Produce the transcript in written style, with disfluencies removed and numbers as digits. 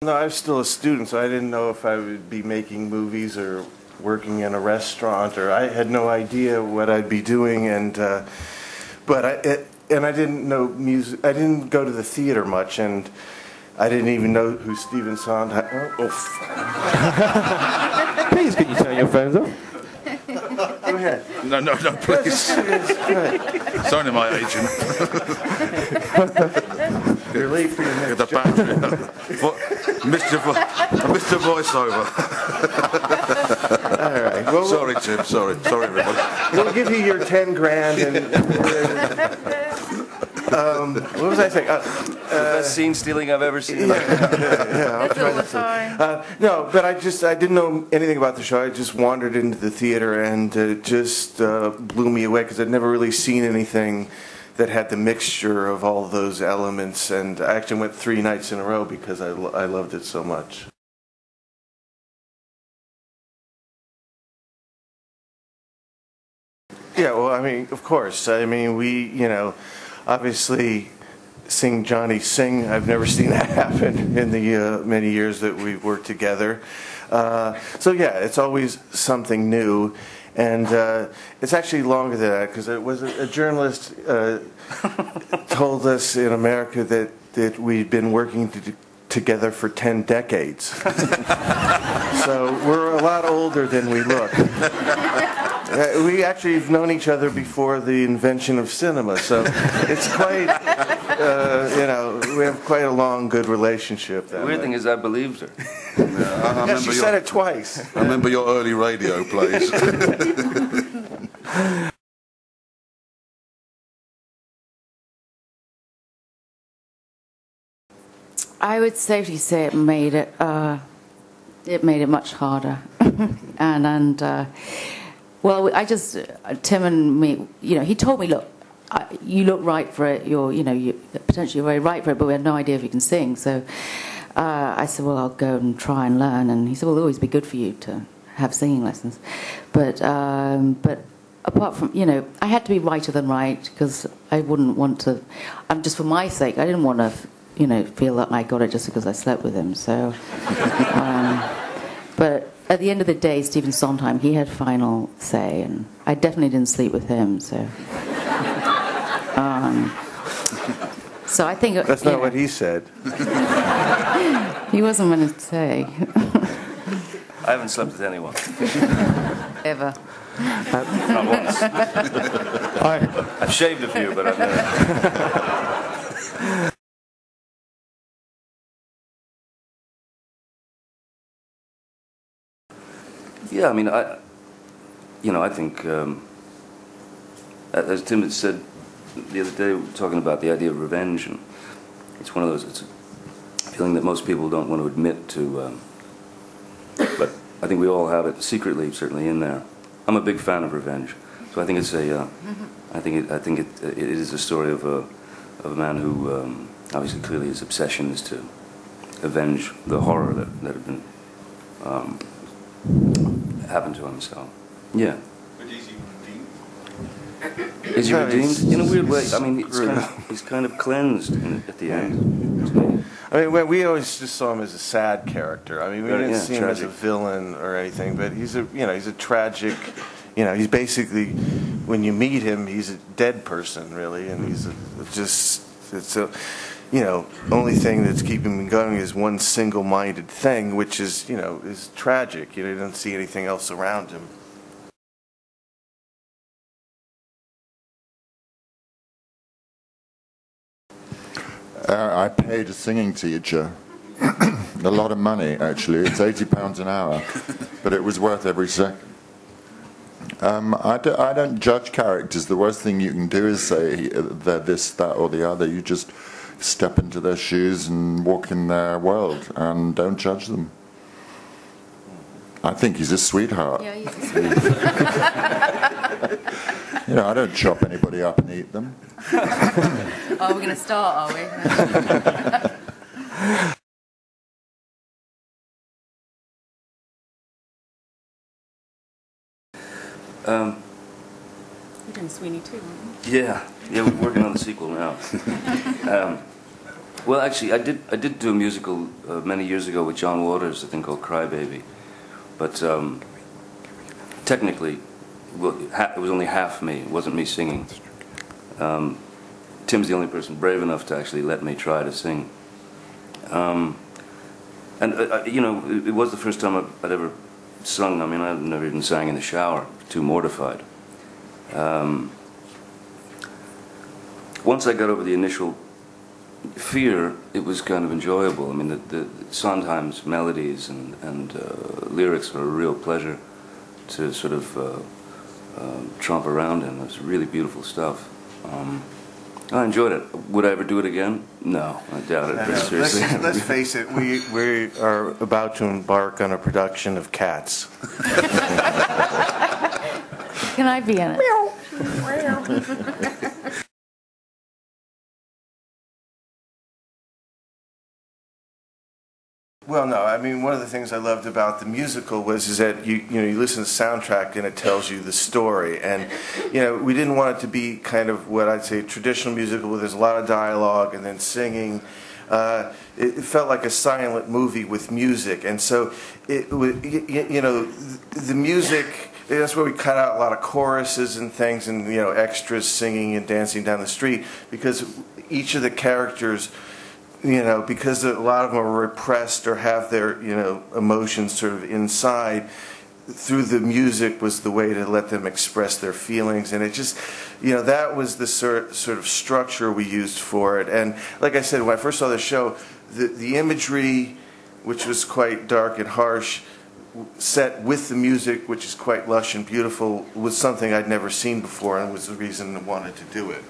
No, I was still a student, so I didn't know if I would be making movies or working in a restaurant, or I had no idea what I'd be doing. And but I didn't know music. I didn't go to the theater much, and I didn't even know who Stephen Sondheim. Please, can you turn your phones off? Go ahead. No, please. It's only my agent. You're late for your next The battery. Mr. Voiceover. All right. Well, Sorry, Tim. Sorry, everybody. we'll give you your 10 grand and. What was I saying? The best scene stealing I've ever seen. I'll try not to. No, but I didn't know anything about the show. I just wandered into the theater, and it just blew me away because I'd never really seen anything that had the mixture of all those elements. And I actually went 3 nights in a row because I loved it so much. Yeah, well, I mean, of course. I mean, we, obviously sing Johnny Sing. I've never seen that happen in the many years that we've worked together. So yeah, it's always something new. And it's actually longer than that, because it was a journalist told us in America that we'd been working together for 10 decades. So we're a lot older than we look. We actually have known each other before the invention of cinema, so it's quite, we have quite a long, good relationship. The weird thing is I believed her. Yeah, she said it twice. I remember your early radio plays. I would safely say it made it much harder, well, Tim and me, he told me, look, you look right for it. You're potentially very right for it, but we had no idea if you can sing. So I said, well, I'll go and try and learn. And he said, well, it'll always be good for you to have singing lessons. But apart from, I had to be righter than right, because I wouldn't want to. Just for my sake, I didn't want to, feel that I got it just because I slept with him. So, but. At the end of the day, Stephen Sondheim, he had final say, and I definitely didn't sleep with him. So, so I think that's not what he said. He wasn't going to say. I haven't slept with anyone. Ever. Not once. I've shaved a few, but I've never. Yeah, I mean, I think, as Tim had said the other day, we were talking about the idea of revenge, and it's one of those, it's a feeling that most people don't want to admit to, but I think we all have it secretly, certainly in there. I'm a big fan of revenge, so I think it's I think it is a story of a man who obviously clearly his obsession is to avenge the horror that had been happened to him. So, yeah. But is he redeemed? Is he redeemed? In a weird way. I mean, he's kind of cleansed at the end. I mean, we always just saw him as a sad character. I mean, we didn't see him as a villain or anything. But he's he's a tragic. He's basically, when you meet him, he's a dead person, really, and he's only thing that's keeping him going is one single-minded thing, which is, is tragic. You don't see anything else around him. I paid a singing teacher a lot of money, actually. It's £80 an hour, but it was worth every second. I don't judge characters. The worst thing you can do is say they're this, that, or the other. You just step into their shoes and walk in their world and don't judge them. I think he's a sweetheart. Yeah, he's a sweetheart. I don't chop anybody up and eat them. Oh, we're going to start, are we? You're doing Sweeney too, aren't you? Yeah, we're working on the sequel now. Well, actually, I did do a musical many years ago with John Waters, a thing called Cry Baby, but technically, well, it was only half me. It wasn't me singing. Tim's the only person brave enough to actually let me try to sing. You know, it was the first time I'd ever sung. I mean, I'd never even sang in the shower. Too mortified. Once I got over the initial fear, it was kind of enjoyable. I mean, the Sondheim's melodies and lyrics were a real pleasure to sort of tromp around in. It was really beautiful stuff. I enjoyed it. Would I ever do it again? No, I doubt it. But seriously, let's face it. We are about to embark on a production of Cats. Can I be in it? Well, no. I mean, one of the things I loved about the musical is that you listen to the soundtrack and it tells you the story, and we didn't want it to be kind of what I'd say traditional musical where there's a lot of dialogue and then singing. It felt like a silent movie with music, and so the music. That's where we cut out a lot of choruses and things, and extras singing and dancing down the street, because each of the characters. Because a lot of them are repressed or have their, emotions sort of inside, through the music was the way to let them express their feelings. And it just, that was the sort of structure we used for it. And like I said, when I first saw the show, the imagery, which was quite dark and harsh, set with the music, which is quite lush and beautiful, was something I'd never seen before, and was the reason I wanted to do it.